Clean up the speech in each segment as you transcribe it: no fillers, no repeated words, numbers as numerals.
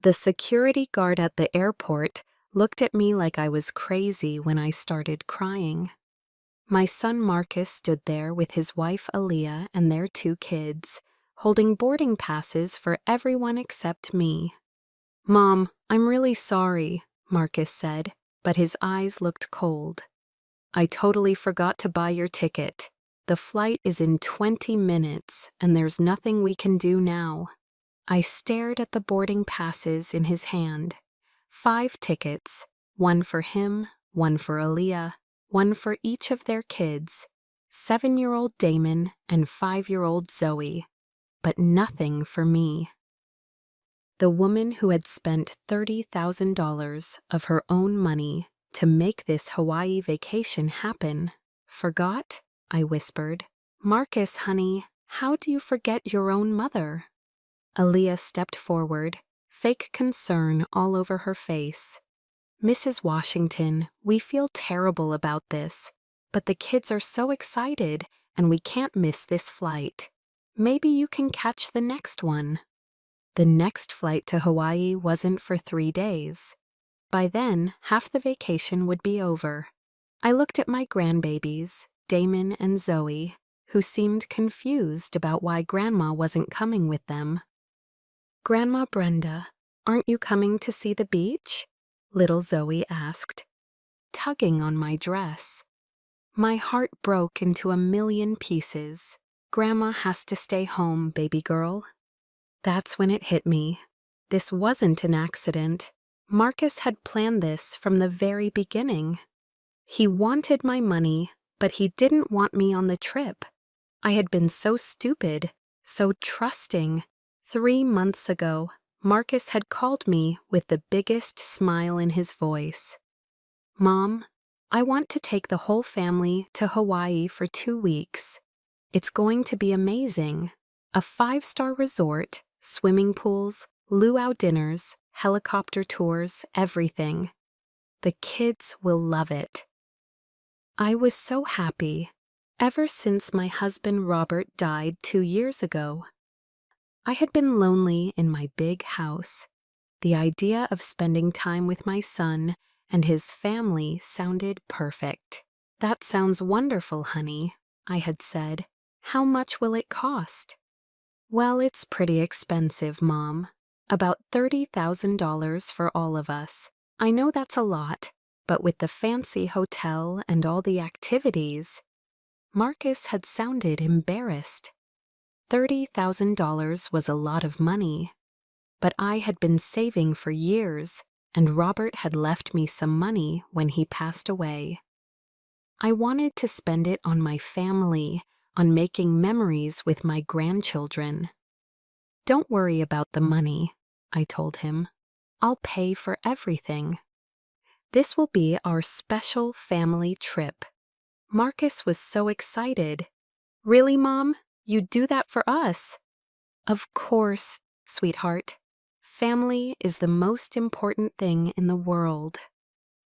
The security guard at the airport looked at me like I was crazy when I started crying. My son Marcus stood there with his wife Aaliyah and their 2 kids, holding boarding passes for everyone except me. "Mom, I'm really sorry," Marcus said, but his eyes looked cold. "I totally forgot to buy your ticket. The flight is in 20 minutes, and there's nothing we can do now." I stared at the boarding passes in his hand. 5 tickets, one for him, one for Aaliyah, one for each of their kids, 7-year-old Damon and 5-year-old Zoe, but nothing for me. The woman who had spent $30,000 of her own money to make this Hawaii vacation happen forgot, I whispered. "Marcus, honey, how do you forget your own mother?" Aaliyah stepped forward, fake concern all over her face. "Mrs. Washington, we feel terrible about this, but the kids are so excited and we can't miss this flight. Maybe you can catch the next one." The next flight to Hawaii wasn't for 3 days. By then, half the vacation would be over. I looked at my grandbabies, Damon and Zoe, who seemed confused about why Grandma wasn't coming with them. "Grandma Brenda, aren't you coming to see the beach?" little Zoe asked, tugging on my dress. My heart broke into a million pieces. "Grandma has to stay home, baby girl." That's when it hit me. This wasn't an accident. Marcus had planned this from the very beginning. He wanted my money, but he didn't want me on the trip. I had been so stupid, so trusting. 3 months ago, Marcus had called me with the biggest smile in his voice. "Mom, I want to take the whole family to Hawaii for 2 weeks. It's going to be amazing. A 5-star resort, swimming pools, luau dinners, helicopter tours, everything. The kids will love it." I was so happy, ever since my husband Robert died 2 years ago. I had been lonely in my big house. The idea of spending time with my son and his family sounded perfect. "That sounds wonderful, honey," I had said. "How much will it cost?" "Well, it's pretty expensive, Mom. About $30,000 for all of us. I know that's a lot, but with the fancy hotel and all the activities..." Marcus had sounded embarrassed. $30,000 was a lot of money, but I had been saving for years, and Robert had left me some money when he passed away. I wanted to spend it on my family, on making memories with my grandchildren. "Don't worry about the money," I told him. "I'll pay for everything. This will be our special family trip." Marcus was so excited. "Really, Mom? You'd do that for us?" "Of course, sweetheart. Family is the most important thing in the world."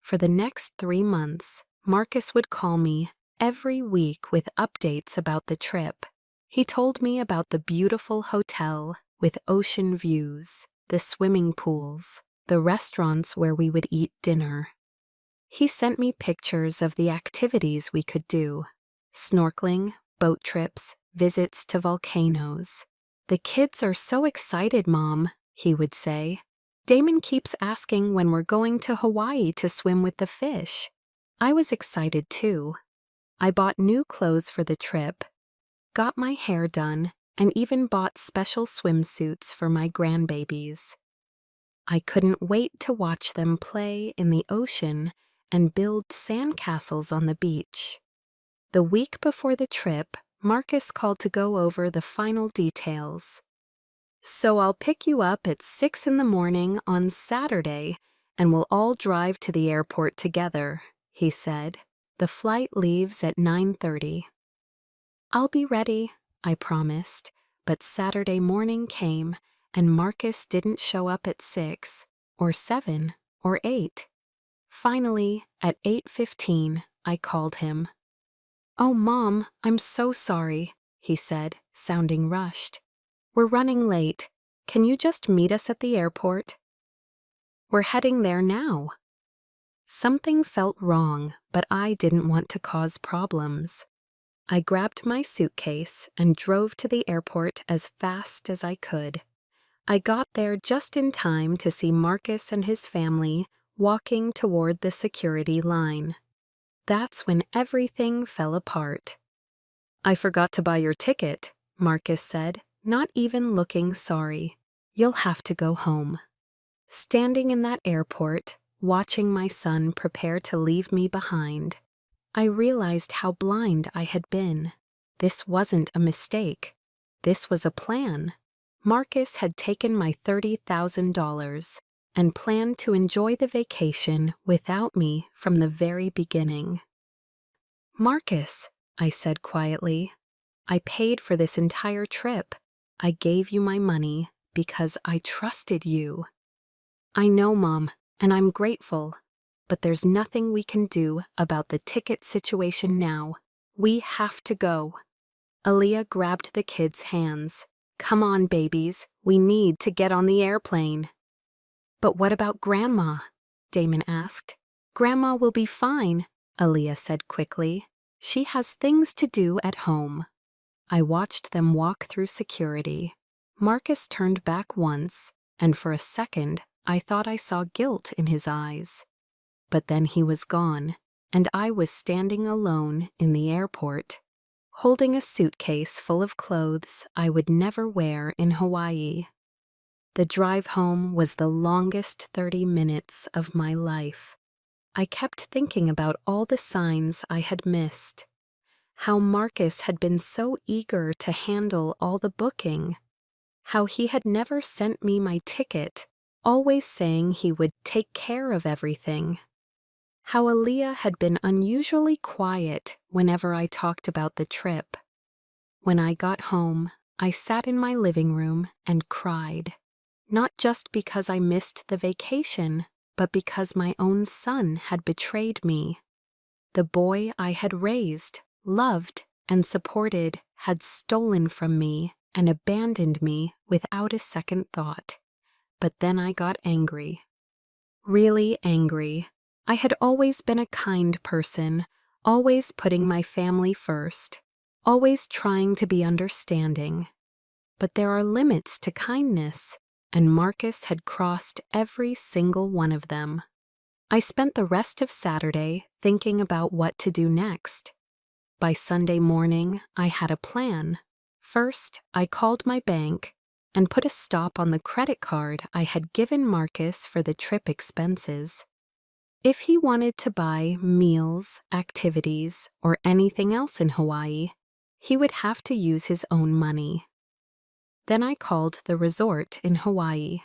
For the next 3 months, Marcus would call me every week with updates about the trip. He told me about the beautiful hotel with ocean views, the swimming pools, the restaurants where we would eat dinner. He sent me pictures of the activities we could do: snorkeling, boat trips, visits to volcanoes. "The kids are so excited, Mom," he would say. "Damon keeps asking when we're going to Hawaii to swim with the fish." I was excited too. I bought new clothes for the trip, got my hair done, and even bought special swimsuits for my grandbabies. I couldn't wait to watch them play in the ocean and build sandcastles on the beach. The week before the trip, Marcus called to go over the final details. "So I'll pick you up at 6 in the morning on Saturday, and we'll all drive to the airport together," he said. "The flight leaves at 9:30. "I'll be ready," I promised, but Saturday morning came, and Marcus didn't show up at 6, or 7, or 8. Finally, at 8:15, I called him. "Oh, Mom, I'm so sorry," he said, sounding rushed. "We're running late. Can you just meet us at the airport?" We're heading there now. Something felt wrong, but I didn't want to cause problems. I grabbed my suitcase and drove to the airport as fast as I could. I got there just in time to see Marcus and his family walking toward the security line. That's when everything fell apart. "I forgot to buy your ticket," Marcus said, not even looking sorry. "You'll have to go home." Standing in that airport, watching my son prepare to leave me behind, I realized how blind I had been. This wasn't a mistake. This was a plan. Marcus had taken my $30,000 and planned to enjoy the vacation without me from the very beginning. "Marcus," I said quietly, "I paid for this entire trip. I gave you my money because I trusted you." "I know, Mom, and I'm grateful, but there's nothing we can do about the ticket situation now. We have to go." Aaliyah grabbed the kids' hands. "Come on, babies, we need to get on the airplane." "But what about Grandma?" Damon asked. "Grandma will be fine," Aaliyah said quickly. "She has things to do at home." I watched them walk through security. Marcus turned back once, and for a second I thought I saw guilt in his eyes. But then he was gone, and I was standing alone in the airport, holding a suitcase full of clothes I would never wear in Hawaii. The drive home was the longest 30 minutes of my life. I kept thinking about all the signs I had missed. How Marcus had been so eager to handle all the booking. How he had never sent me my ticket, always saying he would take care of everything. How Aaliyah had been unusually quiet whenever I talked about the trip. When I got home, I sat in my living room and cried. Not just because I missed the vacation, but because my own son had betrayed me. The boy I had raised, loved, and supported had stolen from me and abandoned me without a second thought. But then I got angry. Really angry. I had always been a kind person, always putting my family first, always trying to be understanding. But there are limits to kindness, and Marcus had crossed every single one of them. I spent the rest of Saturday thinking about what to do next. By Sunday morning, I had a plan. First, I called my bank and put a stop on the credit card I had given Marcus for the trip expenses. If he wanted to buy meals, activities, or anything else in Hawaii, he would have to use his own money. Then I called the resort in Hawaii.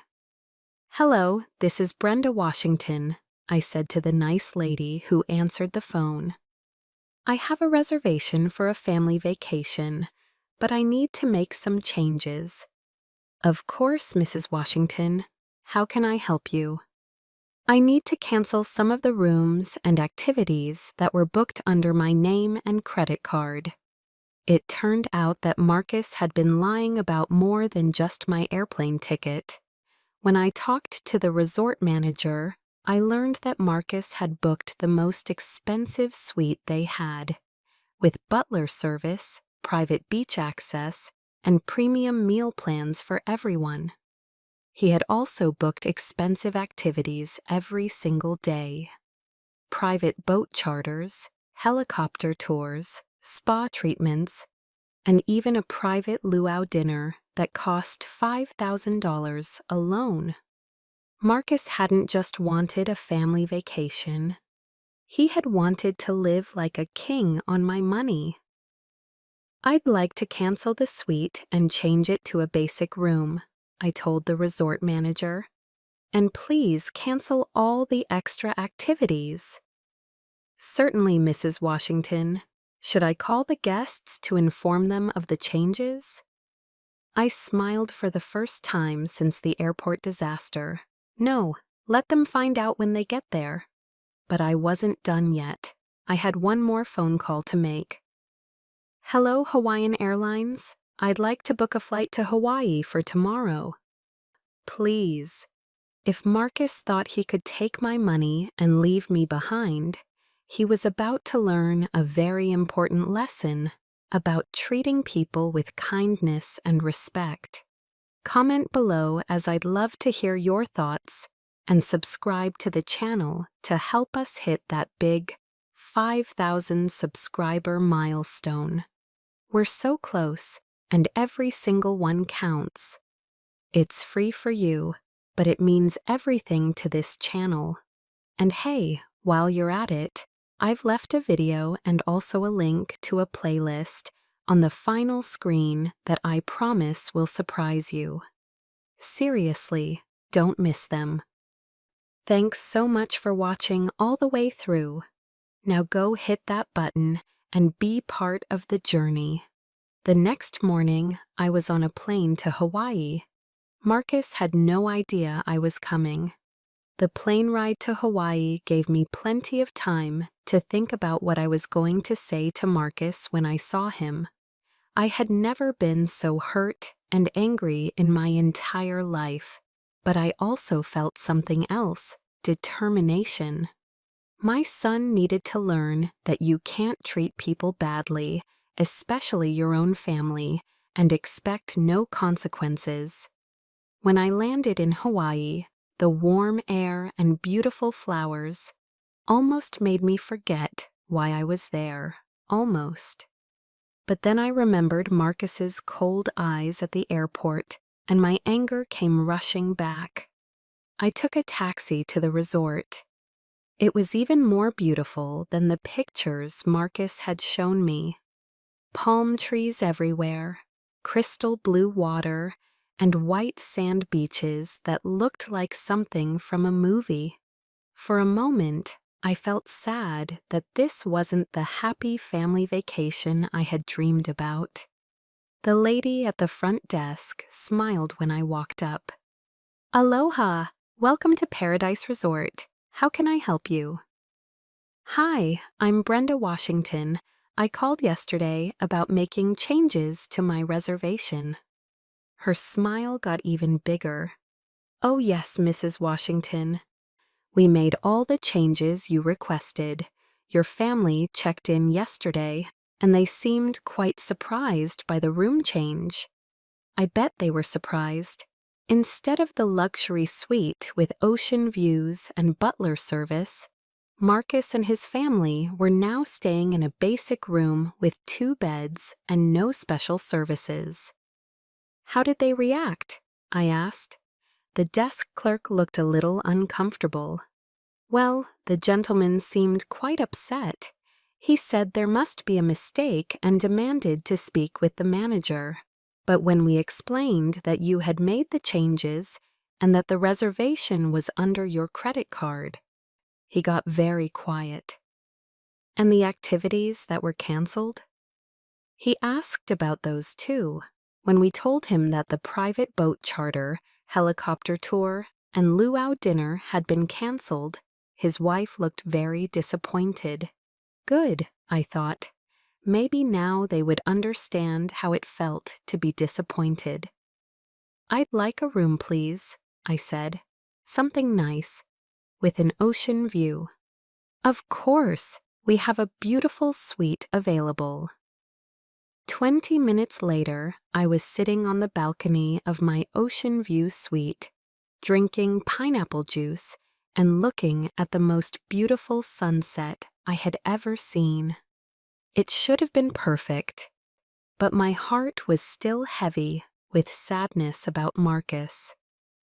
"Hello, this is Brenda Washington," I said to the nice lady who answered the phone. "I have a reservation for a family vacation, but I need to make some changes." "Of course, Mrs. Washington. How can I help you?" "I need to cancel some of the rooms and activities that were booked under my name and credit card." It turned out that Marcus had been lying about more than just my airplane ticket. When I talked to the resort manager, I learned that Marcus had booked the most expensive suite they had, with butler service, private beach access, and premium meal plans for everyone. He had also booked expensive activities every single day. Private boat charters, helicopter tours, spa treatments, and even a private luau dinner that cost $5,000 alone. Marcus hadn't just wanted a family vacation. He had wanted to live like a king on my money. "I'd like to cancel the suite and change it to a basic room," I told the resort manager. "And please cancel all the extra activities." "Certainly, Mrs. Washington. Should I call the guests to inform them of the changes?" I smiled for the first time since the airport disaster. "No, let them find out when they get there." But I wasn't done yet. I had one more phone call to make. "Hello, Hawaiian Airlines. I'd like to book a flight to Hawaii for tomorrow." "Please." If Marcus thought he could take my money and leave me behind, he was about to learn a very important lesson about treating people with kindness and respect. Comment below, as I'd love to hear your thoughts, and subscribe to the channel to help us hit that big 5,000 subscriber milestone. We're so close, and every single one counts. It's free for you, but it means everything to this channel. And hey, while you're at it, I've left a video and also a link to a playlist on the final screen that I promise will surprise you. Seriously, don't miss them. Thanks so much for watching all the way through. Now go hit that button and be part of the journey. The next morning, I was on a plane to Hawaii. Marcus had no idea I was coming. The plane ride to Hawaii gave me plenty of time to think about what I was going to say to Marcus when I saw him. I had never been so hurt and angry in my entire life, but I also felt something else: determination. My son needed to learn that you can't treat people badly, especially your own family, and expect no consequences. When I landed in Hawaii, the warm air and beautiful flowers almost made me forget why I was there. Almost. But then I remembered Marcus's cold eyes at the airport, and my anger came rushing back. I took a taxi to the resort. It was even more beautiful than the pictures Marcus had shown me. Palm trees everywhere, crystal blue water, and white sand beaches that looked like something from a movie. For a moment, I felt sad that this wasn't the happy family vacation I had dreamed about. The lady at the front desk smiled when I walked up. "Aloha! Welcome to Paradise Resort. How can I help you?" "Hi, I'm Brenda Washington. I called yesterday about making changes to my reservation." Her smile got even bigger. "Oh yes, Mrs. Washington. We made all the changes you requested. Your family checked in yesterday, and they seemed quite surprised by the room change." I bet they were surprised. Instead of the luxury suite with ocean views and butler service, Marcus and his family were now staying in a basic room with 2 beds and no special services. "How did they react?" I asked. The desk clerk looked a little uncomfortable. "Well, the gentleman seemed quite upset. He said there must be a mistake and demanded to speak with the manager. But when we explained that you had made the changes and that the reservation was under your credit card, he got very quiet." "And the activities that were canceled?" He asked about those too. When we told him that the private boat charter, helicopter tour, and luau dinner had been canceled, his wife looked very disappointed. Good, I thought. Maybe now they would understand how it felt to be disappointed. "I'd like a room, please," I said. "Something nice, with an ocean view." "Of course, we have a beautiful suite available." 20 minutes later, I was sitting on the balcony of my ocean view suite, drinking pineapple juice and looking at the most beautiful sunset I had ever seen. It should have been perfect, but my heart was still heavy with sadness about Marcus.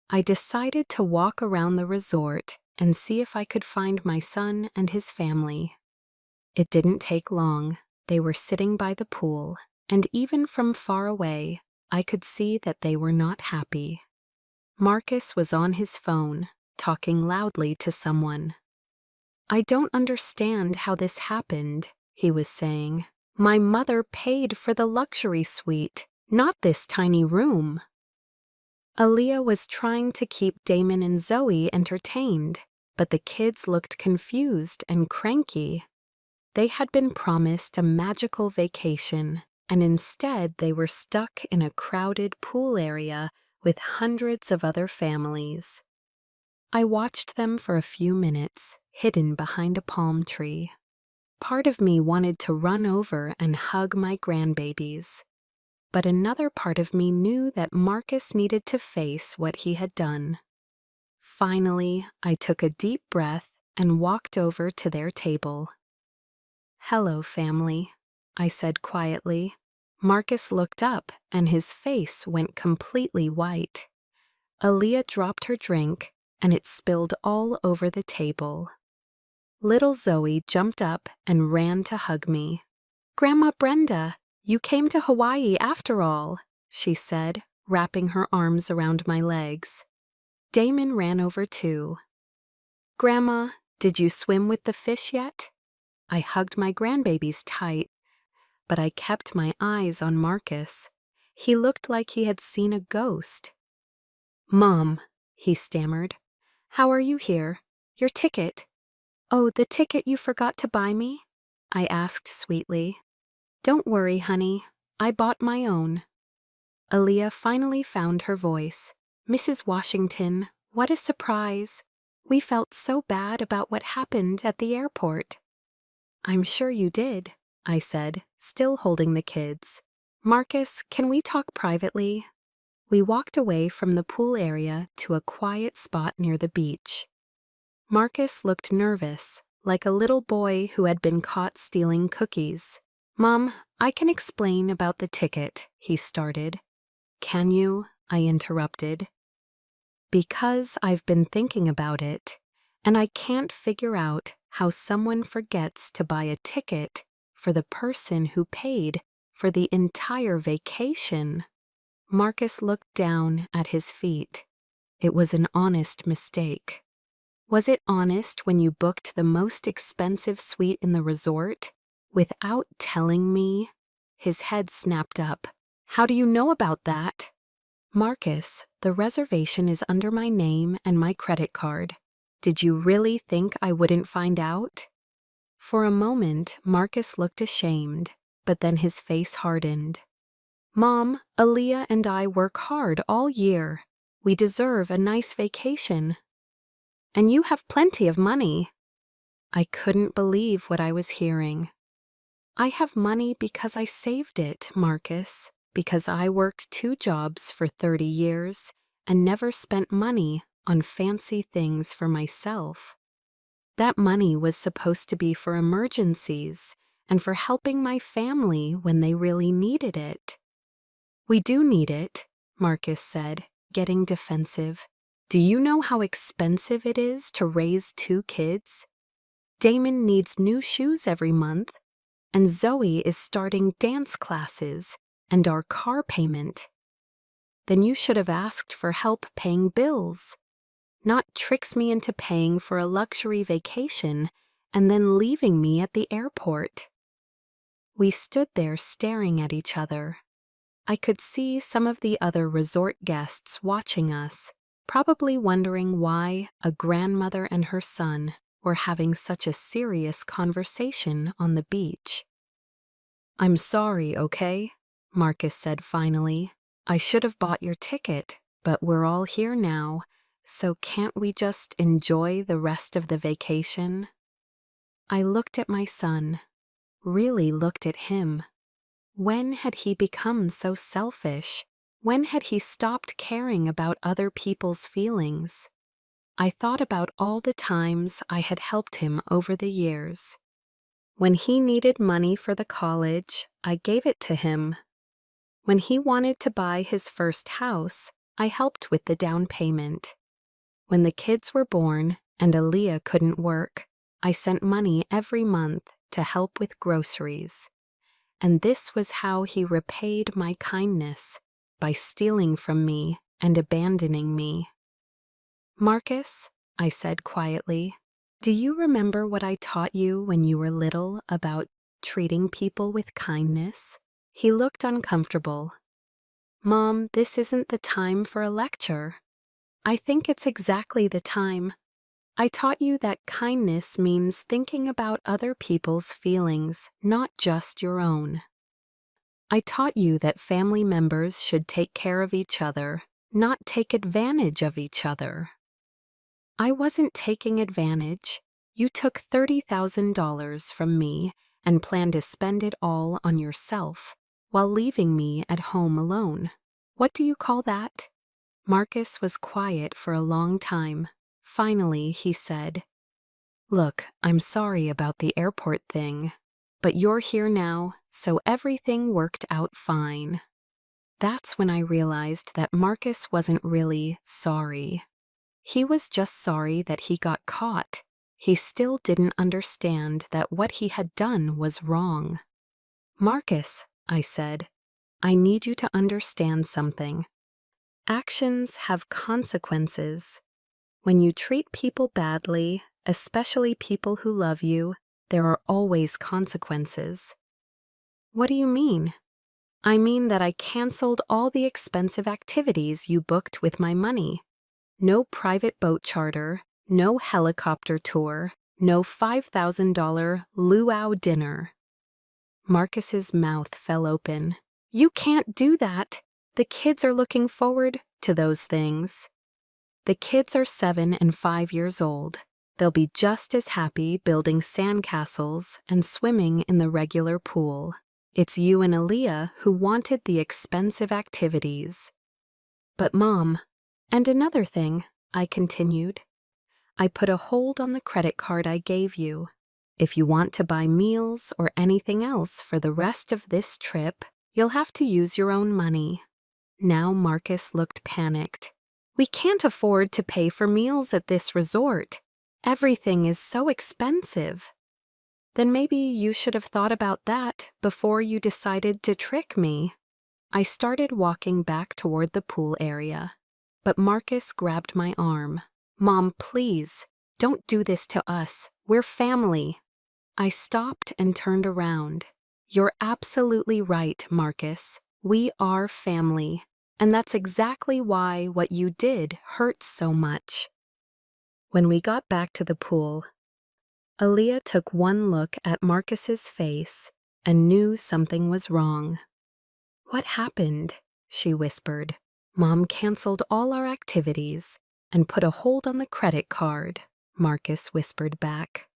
I decided to walk around the resort and see if I could find my son and his family. It didn't take long. They were sitting by the pool, and even from far away, I could see that they were not happy. Marcus was on his phone, talking loudly to someone. "I don't understand how this happened," he was saying. "My mother paid for the luxury suite, not this tiny room." Aaliyah was trying to keep Damon and Zoe entertained, but the kids looked confused and cranky. They had been promised a magical vacation, and instead they were stuck in a crowded pool area with hundreds of other families. I watched them for a few minutes, hidden behind a palm tree. Part of me wanted to run over and hug my grandbabies, but another part of me knew that Marcus needed to face what he had done. Finally, I took a deep breath and walked over to their table. "Hello, family," I said quietly. Marcus looked up and his face went completely white. Aaliyah dropped her drink and it spilled all over the table. Little Zoe jumped up and ran to hug me. "Grandma Brenda, you came to Hawaii after all," she said, wrapping her arms around my legs. Damon ran over too. "Grandma, did you swim with the fish yet?" I hugged my grandbabies tight, but I kept my eyes on Marcus. He looked like he had seen a ghost. "Mom," he stammered, "how are you here? Your ticket." "Oh, the ticket you forgot to buy me?" I asked sweetly. "Don't worry, honey. I bought my own." Aaliyah finally found her voice. "Mrs. Washington, what a surprise. We felt so bad about what happened at the airport." "I'm sure you did," I said, still holding the kids. "Marcus, can we talk privately?" We walked away from the pool area to a quiet spot near the beach. Marcus looked nervous, like a little boy who had been caught stealing cookies. "Mom, I can explain about the ticket," he started. "Can you?" I interrupted. "Because I've been thinking about it, and I can't figure out how someone forgets to buy a ticket for the person who paid for the entire vacation." Marcus looked down at his feet. It was an honest mistake. "Was it honest when you booked the most expensive suite in the resort without telling me?" His head snapped up. "How do you know about that?" "Marcus, the reservation is under my name and my credit card. Did you really think I wouldn't find out?" For a moment, Marcus looked ashamed, but then his face hardened. "Mom, Aaliyah and I work hard all year. We deserve a nice vacation. And you have plenty of money." I couldn't believe what I was hearing. "I have money because I saved it, Marcus, because I worked 2 jobs for 30 years and never spent money on fancy things for myself. That money was supposed to be for emergencies and for helping my family when they really needed it." "We do need it," Marcus said, getting defensive. "Do you know how expensive it is to raise 2 kids? Damon needs new shoes every month, and Zoe is starting dance classes and our car payment. Then you should have asked for help paying bills, not tricks me into paying for a luxury vacation and then leaving me at the airport." We stood there staring at each other. I could see some of the other resort guests watching us, probably wondering why a grandmother and her son were having such a serious conversation on the beach. "I'm sorry, okay?" Marcus said finally. "I should have bought your ticket, but we're all here now, so can't we just enjoy the rest of the vacation?" I looked at my son, really looked at him. When had he become so selfish? When had he stopped caring about other people's feelings? I thought about all the times I had helped him over the years. When he needed money for the college, I gave it to him. When he wanted to buy his first house, I helped with the down payment. When the kids were born and Aaliyah couldn't work, I sent money every month to help with groceries. And this was how he repaid my kindness, by stealing from me and abandoning me. "Marcus," I said quietly, "do you remember what I taught you when you were little about treating people with kindness?" He looked uncomfortable. "Mom, this isn't the time for a lecture." "I think it's exactly the time. I taught you that kindness means thinking about other people's feelings, not just your own. I taught you that family members should take care of each other, not take advantage of each other." I wasn't taking advantage. You took $30,000 from me and planned to spend it all on yourself while leaving me at home alone. What do you call that? Marcus was quiet for a long time. Finally, he said, "Look, I'm sorry about the airport thing, but you're here now, so everything worked out fine." That's when I realized that Marcus wasn't really sorry. He was just sorry that he got caught. He still didn't understand that what he had done was wrong. "Marcus," I said, "I need you to understand something. Actions have consequences. When you treat people badly, especially people who love you, there are always consequences." "What do you mean?" "I mean that I canceled all the expensive activities you booked with my money. No private boat charter, no helicopter tour, no $5,000 luau dinner." Marcus's mouth fell open. "You can't do that. The kids are looking forward to those things." "The kids are 7 and 5 years old. They'll be just as happy building sandcastles and swimming in the regular pool. It's you and Aaliyah who wanted the expensive activities." "But Mom," "And another thing," I continued, "I put a hold on the credit card I gave you. If you want to buy meals or anything else for the rest of this trip, you'll have to use your own money." Now Marcus looked panicked. "We can't afford to pay for meals at this resort. Everything is so expensive." "Then maybe you should have thought about that before you decided to trick me." I started walking back toward the pool area, but Marcus grabbed my arm. "Mom, please, don't do this to us. We're family." I stopped and turned around. "You're absolutely right, Marcus. We are family, and that's exactly why what you did hurts so much." When we got back to the pool, Aaliyah took one look at Marcus's face and knew something was wrong. "What happened?" she whispered. "Mom canceled all our activities and put a hold on the credit card," Marcus whispered back.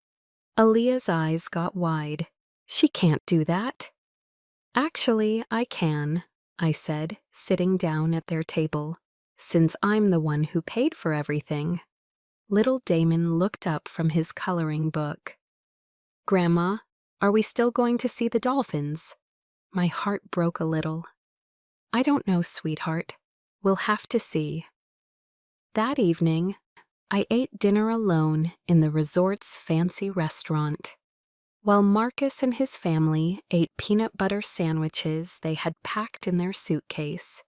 Aaliyah's eyes got wide. "She can't do that." "Actually, I can," I said, sitting down at their table, "since I'm the one who paid for everything." Little Damon looked up from his coloring book. "Grandma, are we still going to see the dolphins?" My heart broke a little. "I don't know, sweetheart. We'll have to see." That evening, I ate dinner alone in the resort's fancy restaurant. While Marcus and his family ate peanut butter sandwiches they had packed in their suitcase,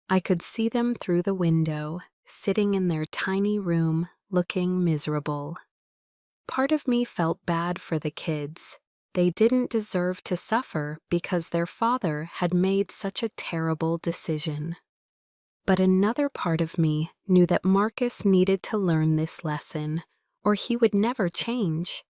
I could see them through the window, sitting in their tiny room, looking miserable. Part of me felt bad for the kids. They didn't deserve to suffer because their father had made such a terrible decision. But another part of me knew that Marcus needed to learn this lesson, or he would never change.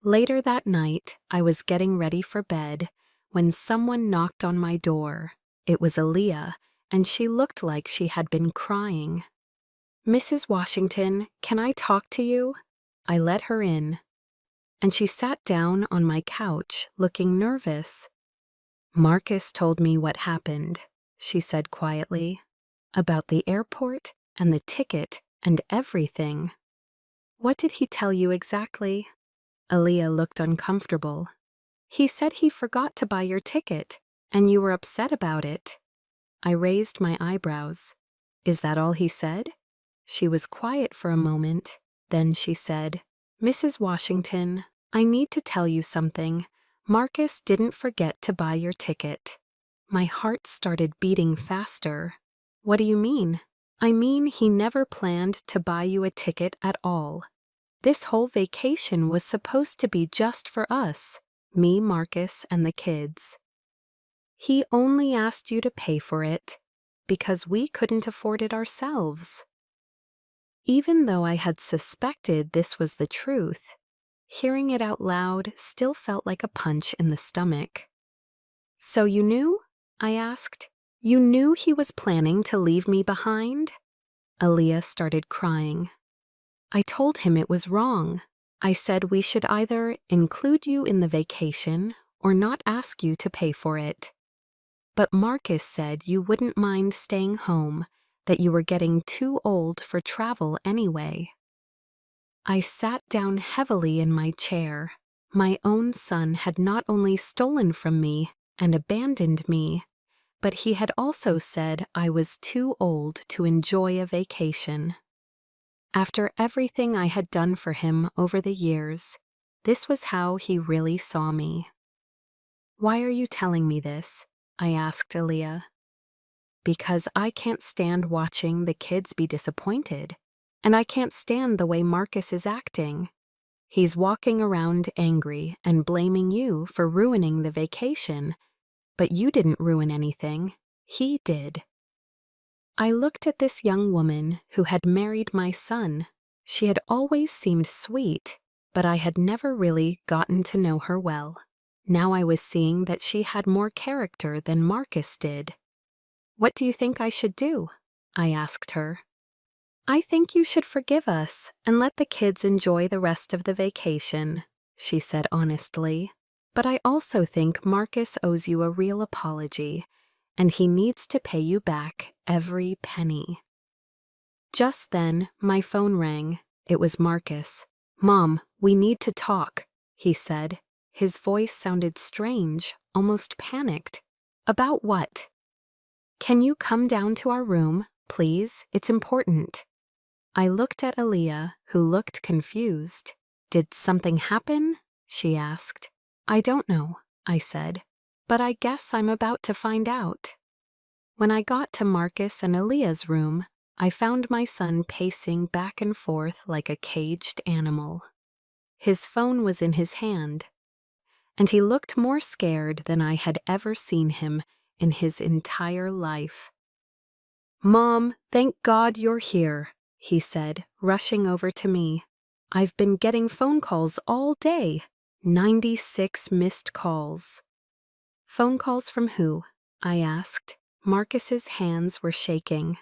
Later that night, I was getting ready for bed when someone knocked on my door. It was Aaliyah, and she looked like she had been crying. "Mrs. Washington, can I talk to you?" I let her in, and she sat down on my couch, looking nervous. "Marcus told me what happened," she said quietly, "about the airport and the ticket and everything." "What did he tell you exactly?" Aaliyah looked uncomfortable. "He said he forgot to buy your ticket, and you were upset about it." I raised my eyebrows. "Is that all he said?" She was quiet for a moment. Then she said, "Mrs. Washington, I need to tell you something. Marcus didn't forget to buy your ticket." My heart started beating faster. "What do you mean?" "I mean he never planned to buy you a ticket at all. This whole vacation was supposed to be just for us, me, Marcus, and the kids. He only asked you to pay for it because we couldn't afford it ourselves." Even though I had suspected this was the truth, hearing it out loud still felt like a punch in the stomach. "So you knew?" I asked. "You knew he was planning to leave me behind?" Aaliyah started crying. I told him it was wrong. I said we should either include you in the vacation or not ask you to pay for it. But Marcus said you wouldn't mind staying home, that you were getting too old for travel anyway. I sat down heavily in my chair. My own son had not only stolen from me and abandoned me, but he had also said I was too old to enjoy a vacation. After everything I had done for him over the years, this was how he really saw me. "Why are you telling me this?" I asked Aaliyah. "Because I can't stand watching the kids be disappointed, and I can't stand the way Marcus is acting. He's walking around angry and blaming you for ruining the vacation, but you didn't ruin anything. He did." I looked at this young woman who had married my son. She had always seemed sweet, but I had never really gotten to know her well. Now I was seeing that she had more character than Marcus did. "What do you think I should do?" I asked her. "I think you should forgive us and let the kids enjoy the rest of the vacation," she said honestly. "But I also think Marcus owes you a real apology, and he needs to pay you back every penny." Just then, my phone rang. It was Marcus. "Mom, we need to talk," he said. His voice sounded strange, almost panicked. "About what?" "Can you come down to our room, please? It's important." I looked at Aaliyah, who looked confused. "Did something happen?" she asked. "I don't know," I said, "but I guess I'm about to find out." When I got to Marcus and Aaliyah's room, I found my son pacing back and forth like a caged animal. His phone was in his hand, and he looked more scared than I had ever seen him in his entire life. "Mom, thank God you're here," he said, rushing over to me. "I've been getting phone calls all day. 96 missed calls." "Phone calls from who?" I asked. Marcus's hands were shaking.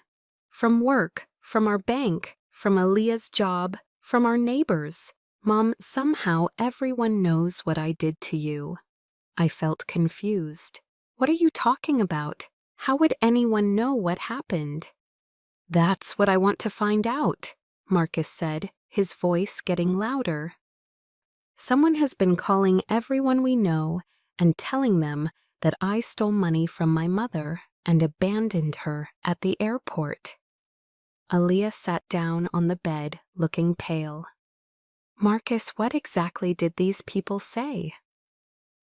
"From work, from our bank, from Aaliyah's job, from our neighbors. Mom, somehow everyone knows what I did to you." I felt confused. "What are you talking about? How would anyone know what happened?" "That's what I want to find out," Marcus said, his voice getting louder. "Someone has been calling everyone we know and telling them that I stole money from my mother and abandoned her at the airport." Aaliyah sat down on the bed, looking pale. "Marcus, what exactly did these people say?"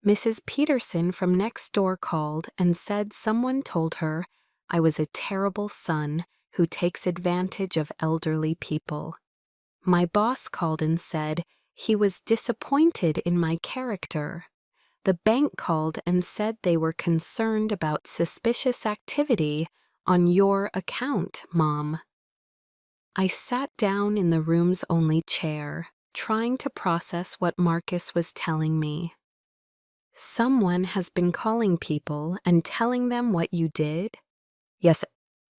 "Mrs. Peterson from next door called and said someone told her I was a terrible son who takes advantage of elderly people. My boss called and said he was disappointed in my character. The bank called and said they were concerned about suspicious activity on your account, Mom." I sat down in the room's only chair, trying to process what Marcus was telling me. "Someone has been calling people and telling them what you did?" "Yes,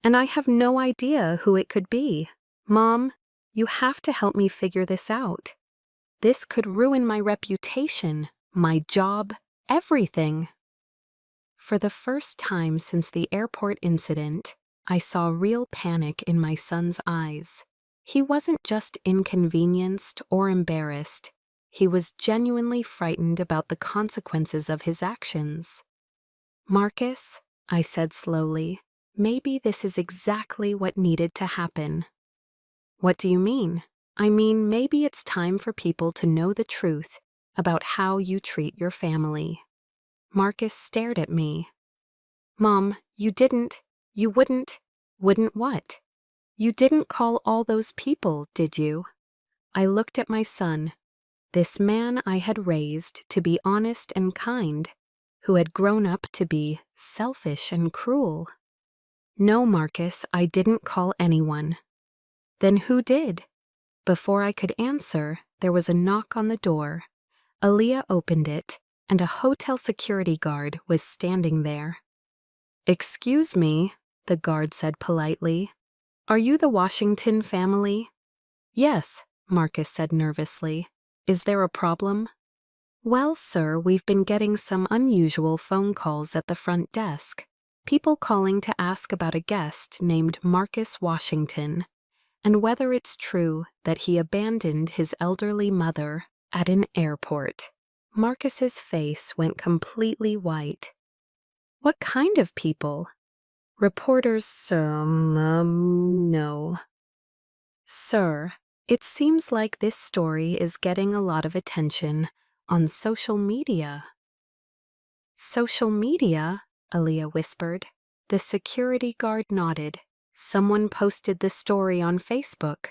and I have no idea who it could be. Mom, you have to help me figure this out. This could ruin my reputation, my job, everything." For the first time since the airport incident, I saw real panic in my son's eyes. He wasn't just inconvenienced or embarrassed. He was genuinely frightened about the consequences of his actions. "Marcus," I said slowly, "maybe this is exactly what needed to happen." "What do you mean?" "I mean, maybe it's time for people to know the truth about how you treat your family." Marcus stared at me. "Mom, you wouldn't what? You didn't call all those people, did you?" I looked at my son, this man I had raised to be honest and kind, who had grown up to be selfish and cruel. "No, Marcus, I didn't call anyone." "Then who did?" Before I could answer, there was a knock on the door. Aaliyah opened it, and a hotel security guard was standing there. "Excuse me," the guard said politely. "Are you the Washington family?" "Yes," Marcus said nervously. Is there a problem? Well, sir, we've been getting some unusual phone calls at the front desk. People calling to ask about a guest named Marcus Washington, and whether it's true that he abandoned his elderly mother at an airport. Marcus's face went completely white. What kind of people? Reporters, no. Sir, it seems like this story is getting a lot of attention on social media. Social media? Aaliyah whispered. The security guard nodded. Someone posted the story on Facebook,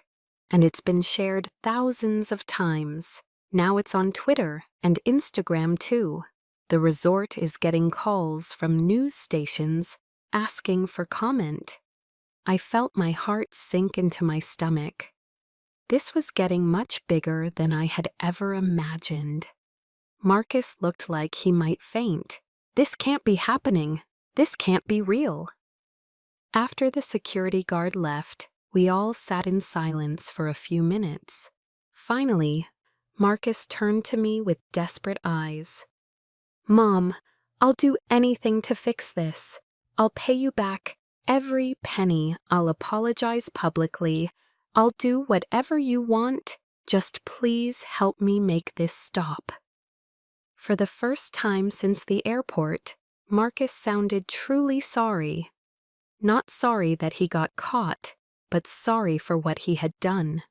and it's been shared thousands of times. Now it's on Twitter and Instagram too. The resort is getting calls from news stations asking for comment. I felt my heart sink into my stomach. This was getting much bigger than I had ever imagined. Marcus looked like he might faint. This can't be happening. This can't be real. After the security guard left, we all sat in silence for a few minutes. Finally, Marcus turned to me with desperate eyes. Mom, I'll do anything to fix this. I'll pay you back every penny. I'll apologize publicly. I'll do whatever you want. Just please help me make this stop. For the first time since the airport, Marcus sounded truly sorry. Not sorry that he got caught, but sorry for what he had done.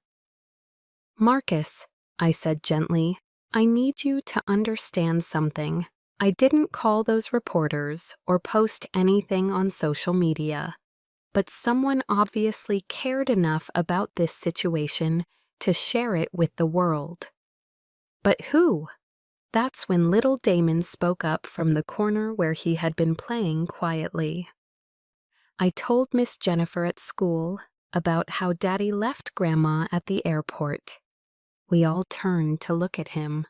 Marcus, I said gently, I need you to understand something. I didn't call those reporters or post anything on social media, but someone obviously cared enough about this situation to share it with the world. But who? That's when little Damon spoke up from the corner where he had been playing quietly. I told Miss Jennifer at school about how Daddy left Grandma at the airport. We all turned to look at him.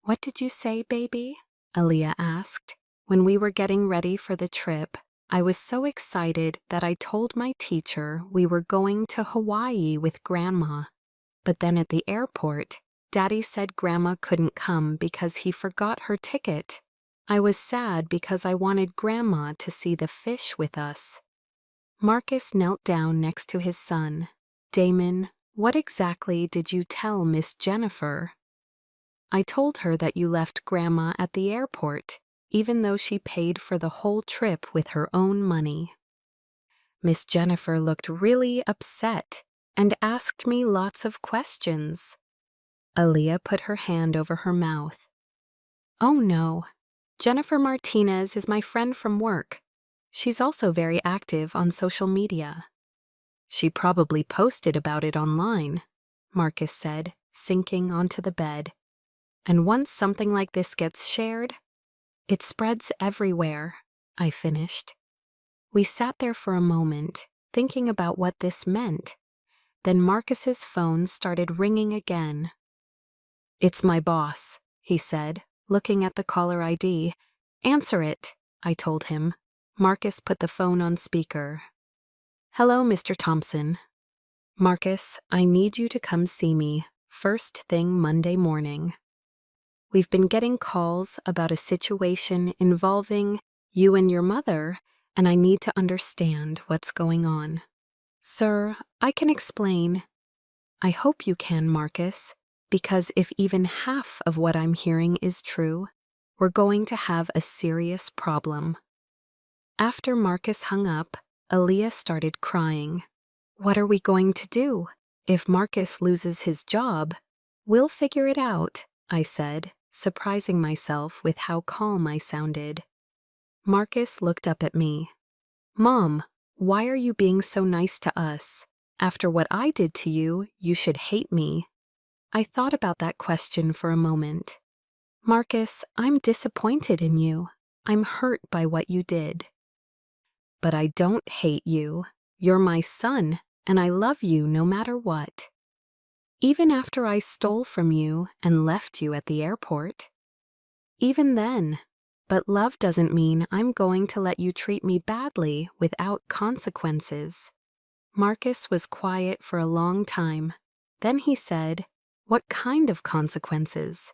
What did you say, baby? Aaliyah asked. When we were getting ready for the trip, I was so excited that I told my teacher we were going to Hawaii with Grandma. But then at the airport, Daddy said Grandma couldn't come because he forgot her ticket. I was sad because I wanted Grandma to see the fish with us. Marcus knelt down next to his son. Damon, what exactly did you tell Miss Jennifer? I told her that you left Grandma at the airport, even though she paid for the whole trip with her own money. Miss Jennifer looked really upset and asked me lots of questions. Aaliyah put her hand over her mouth. Oh no, Jennifer Martinez is my friend from work. She's also very active on social media. She probably posted about it online, Marcus said, sinking onto the bed. And once something like this gets shared, it spreads everywhere, I finished. We sat there for a moment, thinking about what this meant. Then Marcus's phone started ringing again. It's my boss, he said, looking at the caller ID. Answer it, I told him. Marcus put the phone on speaker. Hello, Mr. Thompson. Marcus, I need you to come see me first thing Monday morning. We've been getting calls about a situation involving you and your mother, and I need to understand what's going on. Sir, I can explain. I hope you can, Marcus, because if even half of what I'm hearing is true, we're going to have a serious problem. After Marcus hung up, Aaliyah started crying. What are we going to do? If Marcus loses his job, we'll figure it out, I said, surprising myself with how calm I sounded. Marcus looked up at me. Mom, why are you being so nice to us? After what I did to you, you should hate me. I thought about that question for a moment. Marcus, I'm disappointed in you. I'm hurt by what you did. But I don't hate you. You're my son, and I love you no matter what. Even after I stole from you and left you at the airport. Even then. But love doesn't mean I'm going to let you treat me badly without consequences. Marcus was quiet for a long time. Then he said, "What kind of consequences?"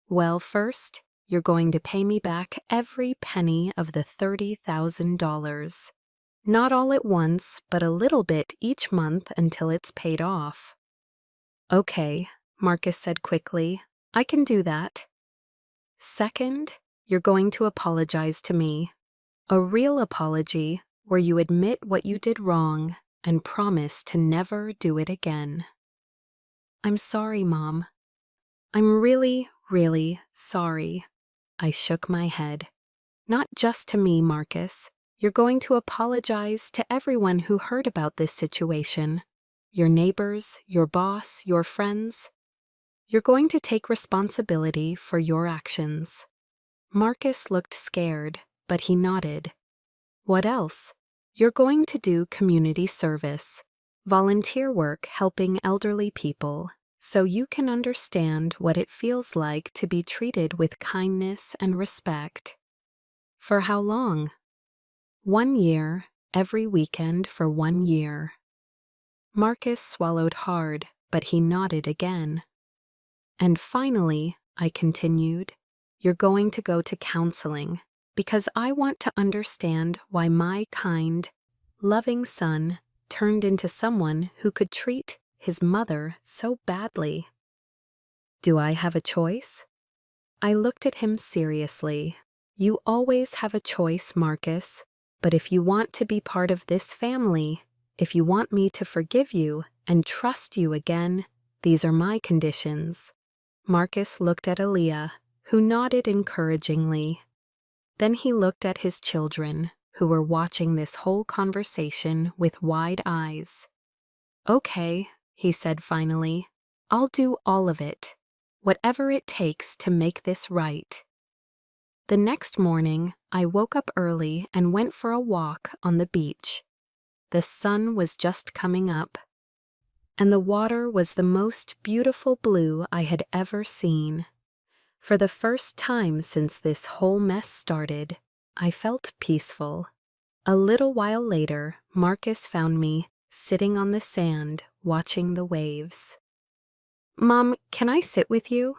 "Well, first, you're going to pay me back every penny of the $30,000. Not all at once, but a little bit each month until it's paid off." "Okay," Marcus said quickly. "I can do that." "Second, you're going to apologize to me. A real apology where you admit what you did wrong and promise to never do it again." "I'm sorry, Mom. I'm really, really sorry." I shook my head. "Not just to me, Marcus. You're going to apologize to everyone who heard about this situation. Your neighbors, your boss, your friends. You're going to take responsibility for your actions." Marcus looked scared, but he nodded. "What else?" "You're going to do community service, volunteer work helping elderly people, so you can understand what it feels like to be treated with kindness and respect." "For how long?" 1 year, every weekend for 1 year. Marcus swallowed hard, but he nodded again. "And finally," I continued, "you're going to go to counseling, because I want to understand why my kind, loving son turned into someone who could treat his mother so badly." "Do I have a choice?" I looked at him seriously. "You always have a choice, Marcus, but if you want to be part of this family, if you want me to forgive you and trust you again, these are my conditions." Marcus looked at Aaliyah, who nodded encouragingly. Then he looked at his children, who were watching this whole conversation with wide eyes. "Okay," he said finally, "I'll do all of it, whatever it takes to make this right." The next morning, I woke up early and went for a walk on the beach. The sun was just coming up, and the water was the most beautiful blue I had ever seen. For the first time since this whole mess started, I felt peaceful. A little while later, Marcus found me sitting on the sand watching the waves. "Mom, can I sit with you?"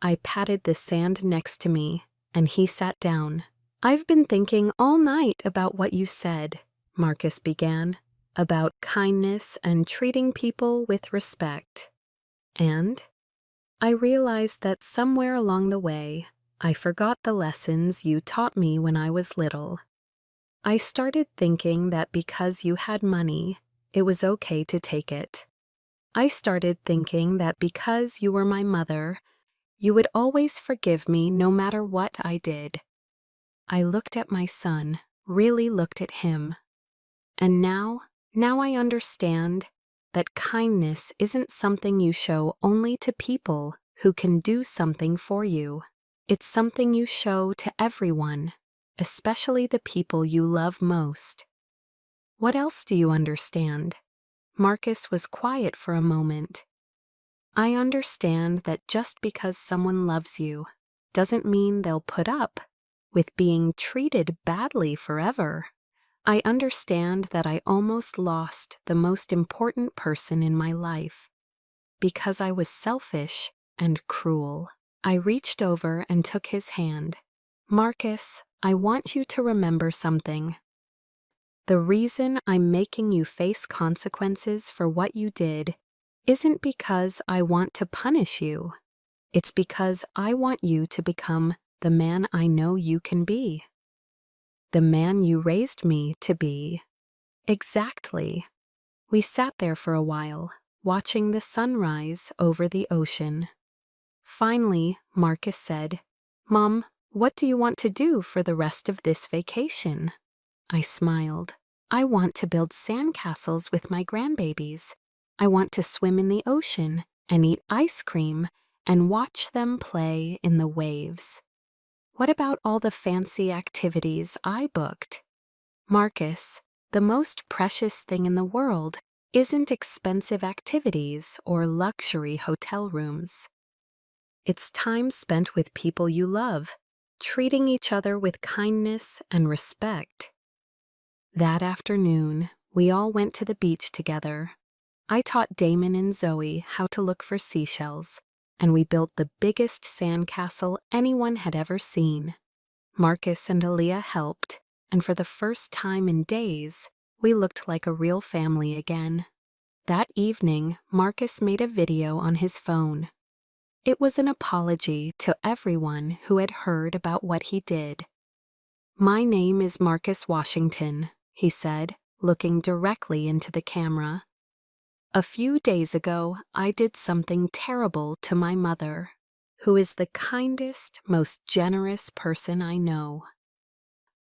I patted the sand next to me, and he sat down. "I've been thinking all night about what you said," Marcus began, "about kindness and treating people with respect. And I realized that somewhere along the way, I forgot the lessons you taught me when I was little. I started thinking that because you had money, it was okay to take it. I started thinking that because you were my mother, you would always forgive me no matter what I did." I looked at my son, really looked at him. "And now I understand that kindness isn't something you show only to people who can do something for you. It's something you show to everyone, especially the people you love most." "What else do you understand?" Marcus was quiet for a moment. "I understand that just because someone loves you doesn't mean they'll put up with being treated badly forever. I understand that I almost lost the most important person in my life because I was selfish and cruel." I reached over and took his hand. "Marcus, I want you to remember something. The reason I'm making you face consequences for what you did isn't because I want to punish you. It's because I want you to become the man I know you can be. The man you raised me to be." "Exactly." We sat there for a while, watching the sunrise over the ocean. Finally, Marcus said, "Mom, what do you want to do for the rest of this vacation?" I smiled. "I want to build sandcastles with my grandbabies. I want to swim in the ocean and eat ice cream and watch them play in the waves." "What about all the fancy activities I booked?" "Marcus, the most precious thing in the world isn't expensive activities or luxury hotel rooms. It's time spent with people you love, treating each other with kindness and respect." That afternoon, we all went to the beach together. I taught Damon and Zoe how to look for seashells, and we built the biggest sandcastle anyone had ever seen. Marcus and Aaliyah helped, and for the first time in days, we looked like a real family again. That evening, Marcus made a video on his phone. It was an apology to everyone who had heard about what he did. "My name is Marcus Washington," he said, looking directly into the camera. "A few days ago, I did something terrible to my mother, who is the kindest, most generous person I know.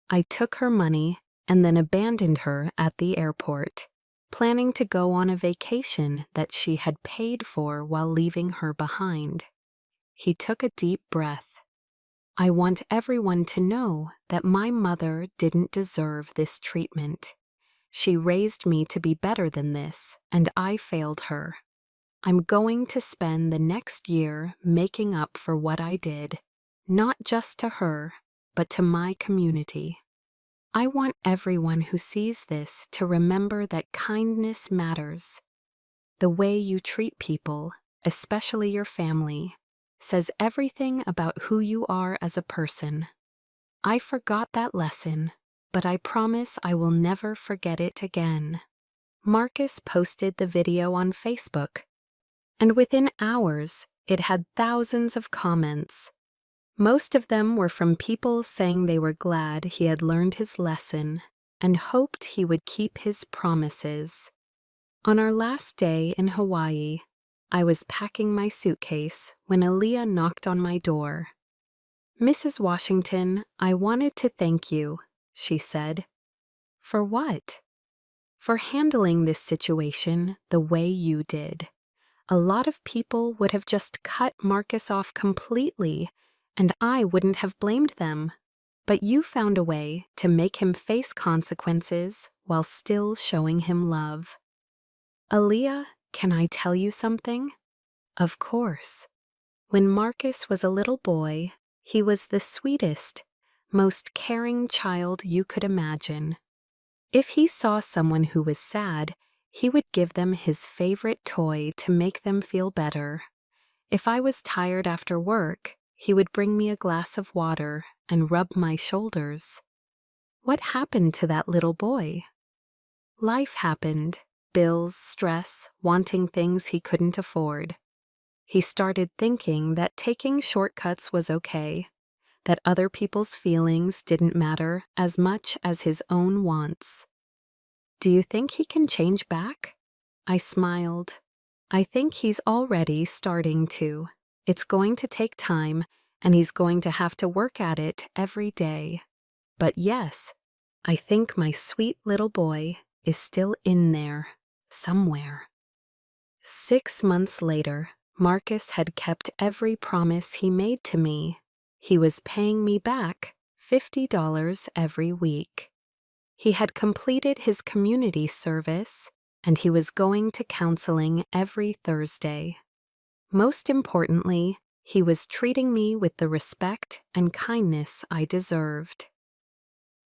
I took her money and then abandoned her at the airport, planning to go on a vacation that she had paid for while leaving her behind." He took a deep breath. "I want everyone to know that my mother didn't deserve this treatment. She raised me to be better than this, and I failed her. I'm going to spend the next year making up for what I did, not just to her, but to my community. I want everyone who sees this to remember that kindness matters. The way you treat people, especially your family, says everything about who you are as a person. I forgot that lesson, but I promise I will never forget it again." Marcus posted the video on Facebook, and within hours, it had thousands of comments. Most of them were from people saying they were glad he had learned his lesson and hoped he would keep his promises. On our last day in Hawaii, I was packing my suitcase when Aaliyah knocked on my door. "Mrs. Washington, I wanted to thank you," she said. "For what?" "For handling this situation the way you did. A lot of people would have just cut Marcus off completely, and I wouldn't have blamed them. But you found a way to make him face consequences while still showing him love." "Aaliyah, can I tell you something?" "Of course." "When Marcus was a little boy, he was the sweetest, most caring child you could imagine. If he saw someone who was sad, he would give them his favorite toy to make them feel better. If I was tired after work, he would bring me a glass of water and rub my shoulders." "What happened to that little boy?" "Life happened. Bills, stress, wanting things he couldn't afford. He started thinking that taking shortcuts was okay, that other people's feelings didn't matter as much as his own wants." "Do you think he can change back?" I smiled. "I think he's already starting to. It's going to take time, and he's going to have to work at it every day. But yes, I think my sweet little boy is still in there, somewhere." 6 months later, Marcus had kept every promise he made to me. He was paying me back $50 every week. He had completed his community service, and he was going to counseling every Thursday. Most importantly, he was treating me with the respect and kindness I deserved.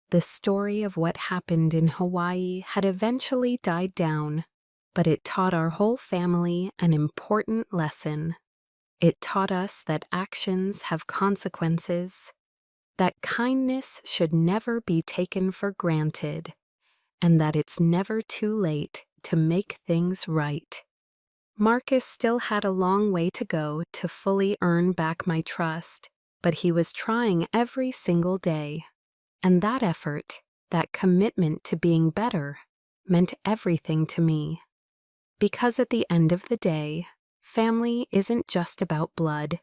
The story of what happened in Hawaii had eventually died down, but it taught our whole family an important lesson. It taught us that actions have consequences, that kindness should never be taken for granted, and that it's never too late to make things right. Marcus still had a long way to go to fully earn back my trust, but he was trying every single day. And that effort, that commitment to being better, meant everything to me. Because at the end of the day, family isn't just about blood.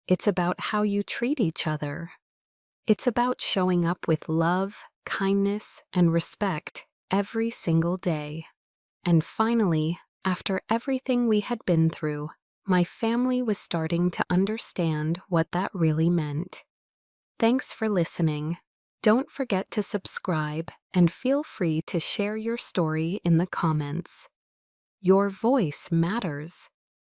It's about how you treat each other. It's about showing up with love, kindness, and respect every single day. And finally, after everything we had been through, my family was starting to understand what that really meant. Thanks for listening. Don't forget to subscribe and feel free to share your story in the comments. Your voice matters.